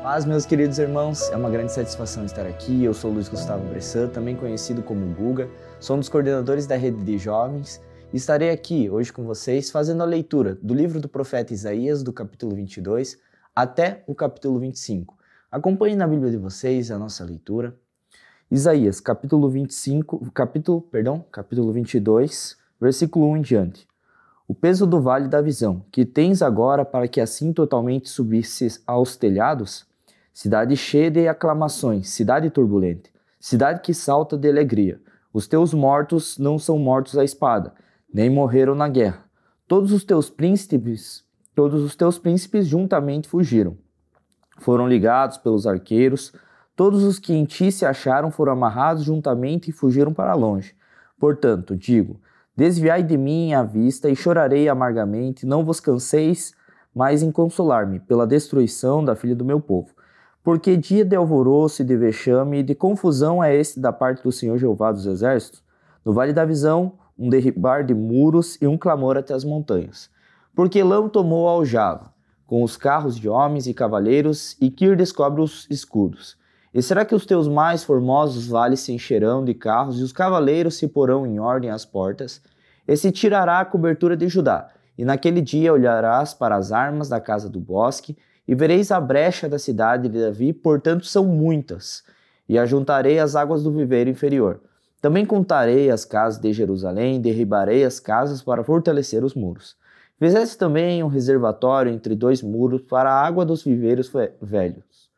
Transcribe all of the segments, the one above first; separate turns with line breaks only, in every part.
Paz, meus queridos irmãos, é uma grande satisfação estar aqui. Eu sou Luiz Gustavo Bressan, também conhecido como Guga, sou um dos coordenadores da Rede de Jovens e estarei aqui hoje com vocês fazendo a leitura do livro do profeta Isaías, do capítulo 22 até o capítulo 25. Acompanhe na Bíblia de vocês a nossa leitura. Isaías, capítulo 22, versículo 1 em diante. O peso do vale da visão, que tens agora para que assim totalmente subisses aos telhados? Cidade cheia de aclamações, cidade turbulenta, cidade que salta de alegria. Os teus mortos não são mortos à espada, nem morreram na guerra. Todos os teus príncipes juntamente fugiram. Foram ligados pelos arqueiros, todos os que em ti se acharam foram amarrados juntamente e fugiram para longe. Portanto, digo, desviai de mim a vista e chorarei amargamente, não vos canseis mais em consolar-me pela destruição da filha do meu povo. Porque dia de alvoroço e de vexame e de confusão é este da parte do Senhor Jeová dos Exércitos? No vale da visão, um derribar de muros e um clamor até as montanhas. Porque Elão tomou a aljava, com os carros de homens e cavaleiros, e Quir descobre os escudos. E será que os teus mais formosos vales se encherão de carros, e os cavaleiros se porão em ordem às portas? E se tirará a cobertura de Judá, e naquele dia olharás para as armas da casa do bosque, e vereis a brecha da cidade de Davi, portanto são muitas, e ajuntarei as águas do viveiro inferior. Também contarei as casas de Jerusalém, derribarei as casas para fortalecer os muros. Fizeste também um reservatório entre dois muros para a água dos viveiros velhos.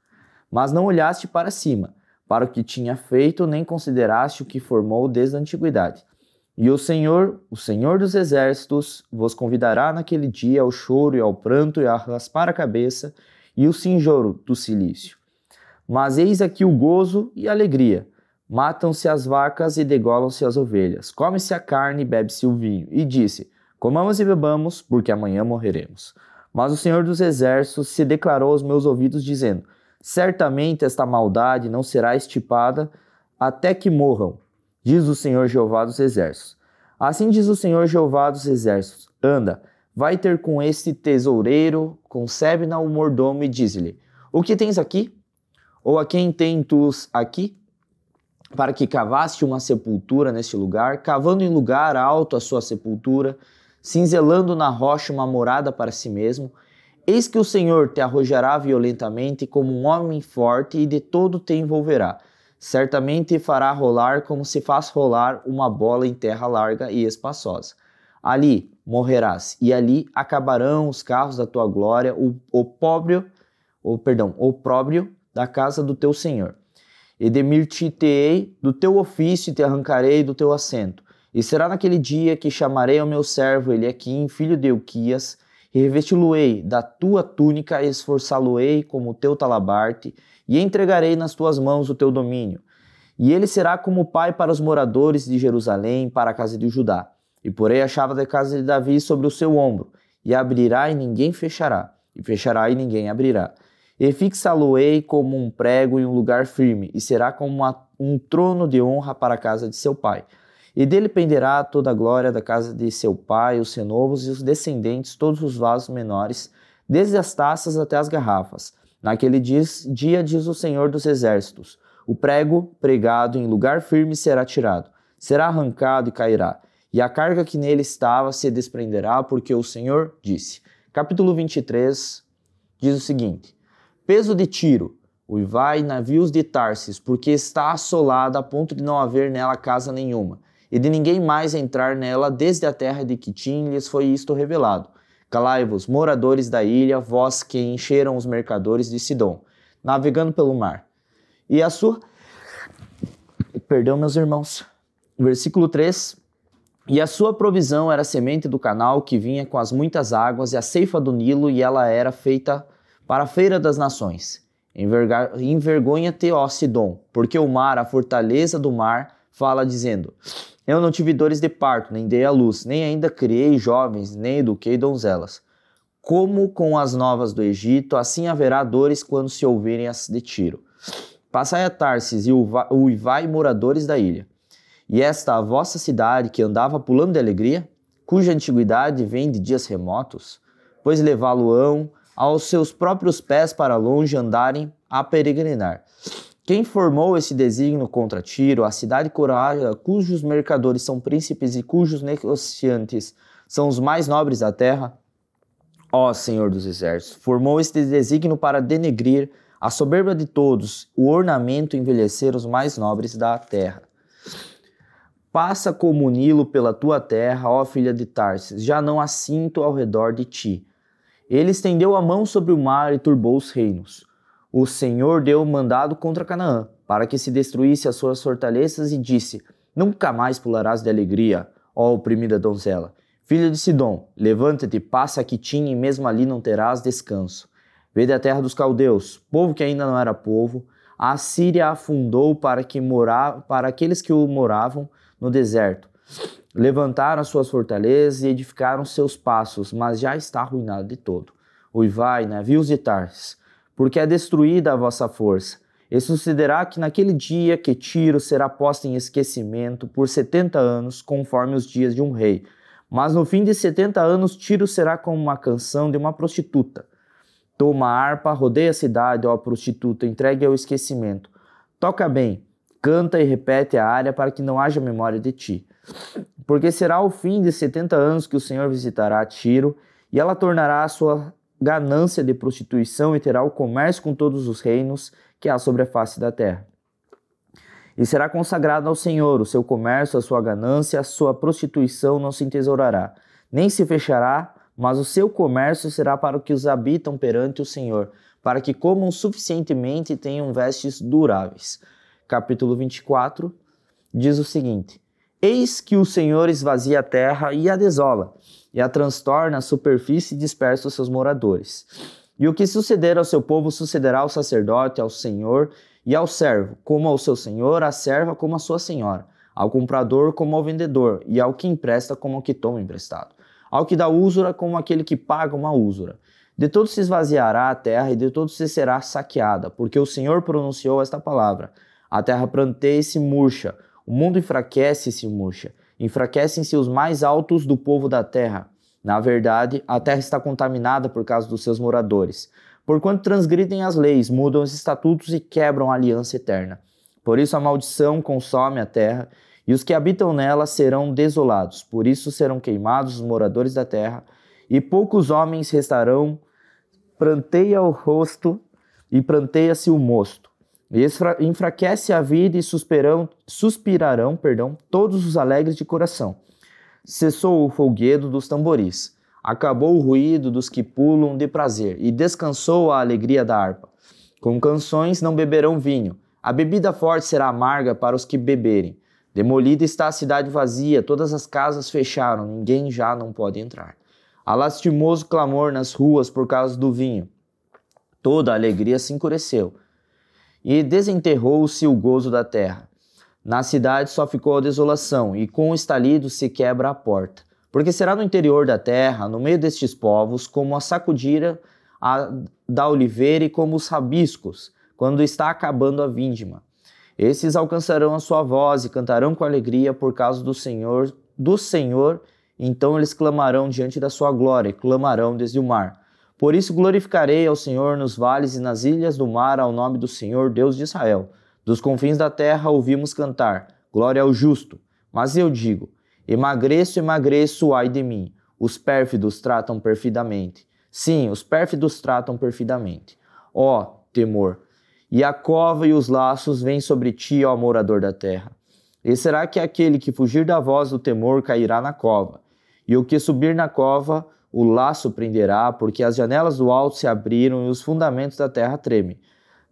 Mas não olhaste para cima, para o que tinha feito, nem consideraste o que formou desde a antiguidade. E o Senhor dos Exércitos, vos convidará naquele dia ao choro e ao pranto e a raspar a cabeça e o cinjoro do cilício. Mas eis aqui o gozo e a alegria. Matam-se as vacas e degolam-se as ovelhas. Come-se a carne e bebe-se o vinho. E disse, comamos e bebamos, porque amanhã morreremos. Mas o Senhor dos Exércitos se declarou aos meus ouvidos, dizendo, certamente esta maldade não será extirpada até que morram, diz o Senhor Jeová dos Exércitos. Assim diz o Senhor Jeová dos Exércitos, anda, vai ter com este tesoureiro, concebe-na o mordomo e diz-lhe, o que tens aqui? Ou a quem tens aqui? Para que cavaste uma sepultura neste lugar, cavando em lugar alto a sua sepultura, cinzelando na rocha uma morada para si mesmo, eis que o Senhor te arrojará violentamente como um homem forte e de todo te envolverá. Certamente fará rolar como se faz rolar uma bola em terra larga e espaçosa. Ali morrerás, e ali acabarão os carros da tua glória, o opróbrio da casa do teu Senhor. E demir-te-ei do teu ofício e te arrancarei do teu assento. E será naquele dia que chamarei ao meu servo Eliaquim, filho de Ilquias, e revesti-lo-ei da tua túnica, e esforçá-lo-ei como o teu talabarte, e entregarei nas tuas mãos o teu domínio. E ele será como pai para os moradores de Jerusalém, para a casa de Judá. E porei a chave da casa de Davi sobre o seu ombro, e abrirá e ninguém fechará, e fechará e ninguém abrirá. E fixá-lo-ei como um prego em um lugar firme, e será como um trono de honra para a casa de seu pai. E dele penderá toda a glória da casa de seu pai, os renovos e os descendentes, todos os vasos menores, desde as taças até as garrafas. Naquele dia, diz o Senhor dos Exércitos, o prego pregado em lugar firme será tirado, será arrancado e cairá, e a carga que nele estava se desprenderá, porque o Senhor disse. Capítulo 23 diz o seguinte, peso de Tiro, uivai navios de Tarsis, porque está assolada a ponto de não haver nela casa nenhuma, e de ninguém mais entrar nela desde a terra de Quitim lhes foi isto revelado. Calai-vos, moradores da ilha, vós que encheram os mercadores de Sidom, navegando pelo mar. E a sua... Perdão, meus irmãos. Versículo 3. E a sua provisão era a semente do canal que vinha com as muitas águas e a ceifa do Nilo, e ela era feita para a feira das nações. Envergonha-te, ó Sidom, porque o mar, a fortaleza do mar, fala dizendo... Eu não tive dores de parto, nem dei à luz, nem ainda criei jovens, nem eduquei donzelas. Como com as novas do Egito, assim haverá dores quando se ouvirem as de Tiro. Passai a Tarsis e uivai moradores da ilha. E esta a vossa cidade que andava pulando de alegria, cuja antiguidade vem de dias remotos, pois levá-lo-ão aos seus próprios pés para longe andarem a peregrinar. Quem formou esse desígnio contra Tiro, a cidade coroada, cujos mercadores são príncipes e cujos negociantes são os mais nobres da terra? Ó Senhor dos Exércitos, formou este desígnio para denegrir a soberba de todos, o ornamento e envelhecer os mais nobres da terra. Passa como Nilo pela tua terra, ó filha de Tarsis, já não há cinto ao redor de ti. Ele estendeu a mão sobre o mar e turbou os reinos. O Senhor deu mandado contra Canaã, para que se destruísse as suas fortalezas, e disse: Nunca mais pularás de alegria, ó oprimida donzela. Filha de Sidom, levanta-te, passa a Quitim, e mesmo ali não terás descanso. Vede a terra dos caldeus, povo que ainda não era povo. A Síria afundou para aqueles que o moravam no deserto. Levantaram as suas fortalezas e edificaram seus passos, mas já está arruinado de todo. Uivai, navios de Tarsis, porque é destruída a vossa força. E sucederá que naquele dia que Tiro será posta em esquecimento por 70 anos, conforme os dias de um rei. Mas no fim de 70 anos, Tiro será como uma canção de uma prostituta. Toma a harpa, rodeia a cidade, ó prostituta, entregue ao esquecimento. Toca bem, canta e repete a área para que não haja memória de ti. Porque será o fim de 70 anos que o Senhor visitará Tiro, e ela tornará a sua ganância de prostituição e terá o comércio com todos os reinos que há sobre a face da terra. E será consagrado ao Senhor o seu comércio, a sua ganância, a sua prostituição não se entesourará, nem se fechará, mas o seu comércio será para os que os habitam perante o Senhor, para que comam suficientemente e tenham vestes duráveis. Capítulo 24 diz o seguinte: Eis que o Senhor esvazia a terra e a desola, e a transtorna a superfície e dispersa os seus moradores. E o que suceder ao seu povo sucederá ao sacerdote, ao senhor e ao servo, como ao seu senhor, à serva como à sua senhora, ao comprador como ao vendedor, e ao que empresta como ao que toma emprestado, ao que dá usura como aquele que paga uma usura. De todos se esvaziará a terra e de todos se será saqueada, porque o Senhor pronunciou esta palavra. A terra pranteia e se murcha, o mundo enfraquece e se murcha. Enfraquecem-se os mais altos do povo da terra. Na verdade, a terra está contaminada por causa dos seus moradores, porquanto transgridem as leis, mudam os estatutos e quebram a aliança eterna. Por isso a maldição consome a terra, e os que habitam nela serão desolados. Por isso serão queimados os moradores da terra, e poucos homens restarão. Pranteia o rosto e pranteia-se o mosto. E enfraquece a vida e suspirarão, todos os alegres de coração. Cessou o folguedo dos tamboris, acabou o ruído dos que pulam de prazer, e descansou a alegria da harpa. Com canções não beberão vinho, a bebida forte será amarga para os que beberem. Demolida está a cidade vazia, todas as casas fecharam, ninguém já não pode entrar. Há lastimoso clamor nas ruas por causa do vinho. Toda a alegria se encureceu. E desenterrou-se o gozo da terra. Na cidade só ficou a desolação, e com o estalido se quebra a porta. Porque será no interior da terra, no meio destes povos, como a sacudira da oliveira e como os rabiscos, quando está acabando a vindima. Esses alcançarão a sua voz e cantarão com alegria por causa do Senhor, então eles clamarão diante da sua glória, clamarão desde o mar. Por isso glorificarei ao Senhor nos vales e nas ilhas do mar, ao nome do Senhor, Deus de Israel. Dos confins da terra ouvimos cantar, glória ao justo. Mas eu digo, emagreço, ai de mim. Os pérfidos tratam perfidamente. Sim, os pérfidos tratam perfidamente. Ó, temor! E a cova e os laços vêm sobre ti, ó morador da terra. E será que aquele que fugir da voz do temor cairá na cova? E o que subir na cova, o laço prenderá, porque as janelas do alto se abriram e os fundamentos da terra tremem.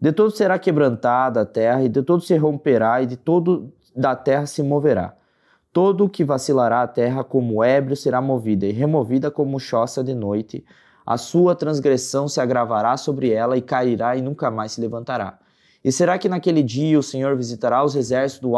De todo será quebrantada a terra, e de todo se romperá, e de todo da terra se moverá. Todo o que vacilará a terra como ébrio será movida, e removida como choça de noite. A sua transgressão se agravará sobre ela, e cairá, e nunca mais se levantará. E será que naquele dia o Senhor visitará os exércitos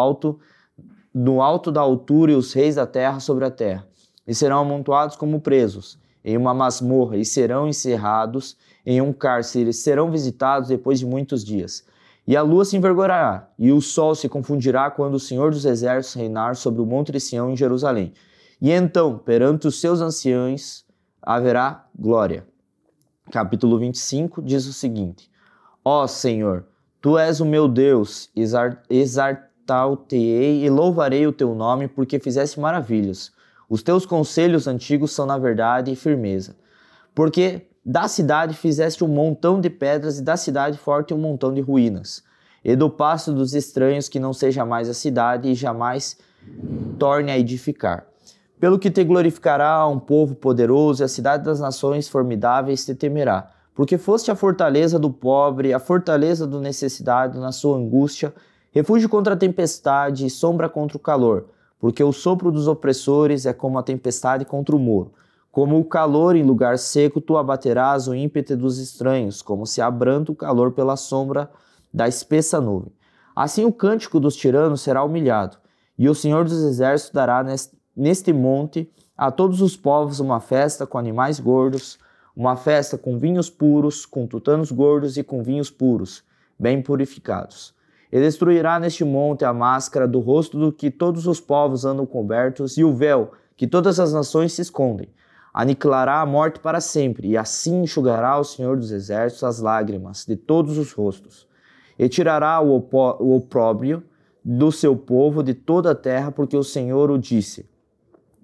do alto da altura e os reis da terra sobre a terra? E serão amontoados como presos em uma masmorra, e serão encerrados em um cárcere, serão visitados depois de muitos dias. E a lua se envergonhará, e o sol se confundirá quando o Senhor dos Exércitos reinar sobre o monte de Sião em Jerusalém. E então, perante os seus anciãos, haverá glória. Capítulo 25 diz o seguinte: Ó Senhor, Tu és o meu Deus, exaltar-te-ei e louvarei o Teu nome, porque fizeste maravilhas. Os Teus conselhos antigos são na verdade e firmeza. Porque da cidade fizeste um montão de pedras e da cidade forte um montão de ruínas. E do pasto dos estranhos que não seja mais a cidade e jamais torne a edificar. Pelo que te glorificará um povo poderoso e a cidade das nações formidáveis te temerá. Porque foste a fortaleza do pobre, a fortaleza do necessitado na sua angústia, refúgio contra a tempestade e sombra contra o calor. Porque o sopro dos opressores é como a tempestade contra o muro. Como o calor em lugar seco, tu abaterás o ímpeto dos estranhos, como se abranda o calor pela sombra da espessa nuvem. Assim o cântico dos tiranos será humilhado, e o Senhor dos Exércitos dará neste monte a todos os povos uma festa com animais gordos, uma festa com vinhos puros, com tutanos gordos e com vinhos puros, bem purificados. E destruirá neste monte a máscara do rosto do que todos os povos andam cobertos e o véu que todas as nações se escondem. Aniquilará a morte para sempre, e assim enxugará o Senhor dos Exércitos as lágrimas de todos os rostos. E tirará o opróbrio do seu povo de toda a terra, porque o Senhor o disse.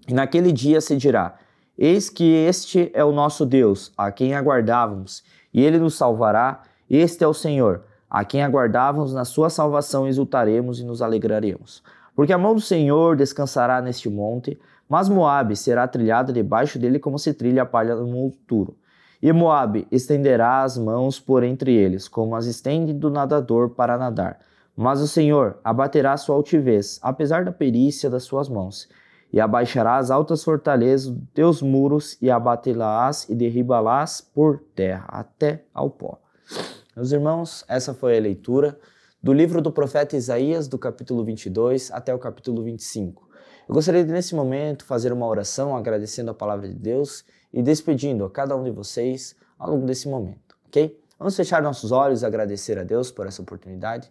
E naquele dia se dirá: eis que este é o nosso Deus, a quem aguardávamos, e ele nos salvará. Este é o Senhor, a quem aguardávamos, na sua salvação exultaremos e nos alegraremos. Porque a mão do Senhor descansará neste monte, mas Moabe será trilhada debaixo dele como se trilha a palha do monturo. E Moabe estenderá as mãos por entre eles, como as estende do nadador para nadar. Mas o Senhor abaterá sua altivez, apesar da perícia das suas mãos, e abaixará as altas fortalezas dos teus muros, e abatê-las e derribá-las por terra, até ao pó. Meus irmãos, essa foi a leitura do livro do profeta Isaías, do capítulo 22 até o capítulo 25. Eu gostaria de, nesse momento, fazer uma oração agradecendo a palavra de Deus e despedindo a cada um de vocês ao longo desse momento, ok? Vamos fechar nossos olhos e agradecer a Deus por essa oportunidade.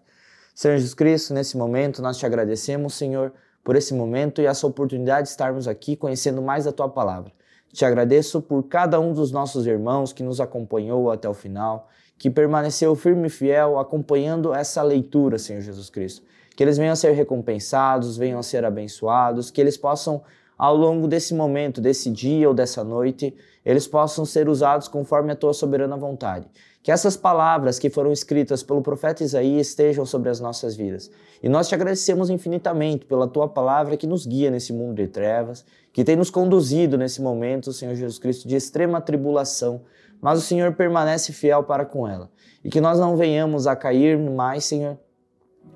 Senhor Jesus Cristo, nesse momento nós te agradecemos, Senhor, por esse momento e essa oportunidade de estarmos aqui conhecendo mais da Tua Palavra. Te agradeço por cada um dos nossos irmãos que nos acompanhou até o final, que permaneceu firme e fiel acompanhando essa leitura, Senhor Jesus Cristo. Que eles venham a ser recompensados, venham a ser abençoados, que eles possam, ao longo desse momento, desse dia ou dessa noite, eles possam ser usados conforme a Tua soberana vontade. Que essas palavras que foram escritas pelo profeta Isaías estejam sobre as nossas vidas. E nós te agradecemos infinitamente pela Tua palavra que nos guia nesse mundo de trevas, que tem nos conduzido nesse momento, Senhor Jesus Cristo, de extrema tribulação, mas o Senhor permanece fiel para com ela. E que nós não venhamos a cair mais, Senhor,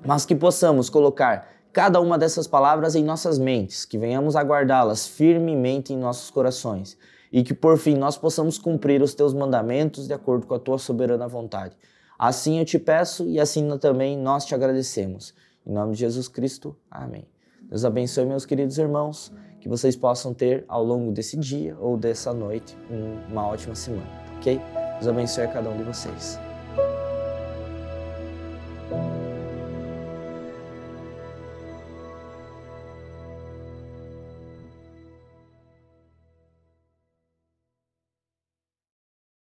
mas que possamos colocar cada uma dessas palavras em nossas mentes, que venhamos a guardá-las firmemente em nossos corações e que, por fim, nós possamos cumprir os Teus mandamentos de acordo com a Tua soberana vontade. Assim eu te peço e assim também nós te agradecemos. Em nome de Jesus Cristo, amém. Deus abençoe, meus queridos irmãos, que vocês possam ter, ao longo desse dia ou dessa noite, uma ótima semana, ok? Deus abençoe a cada um de vocês.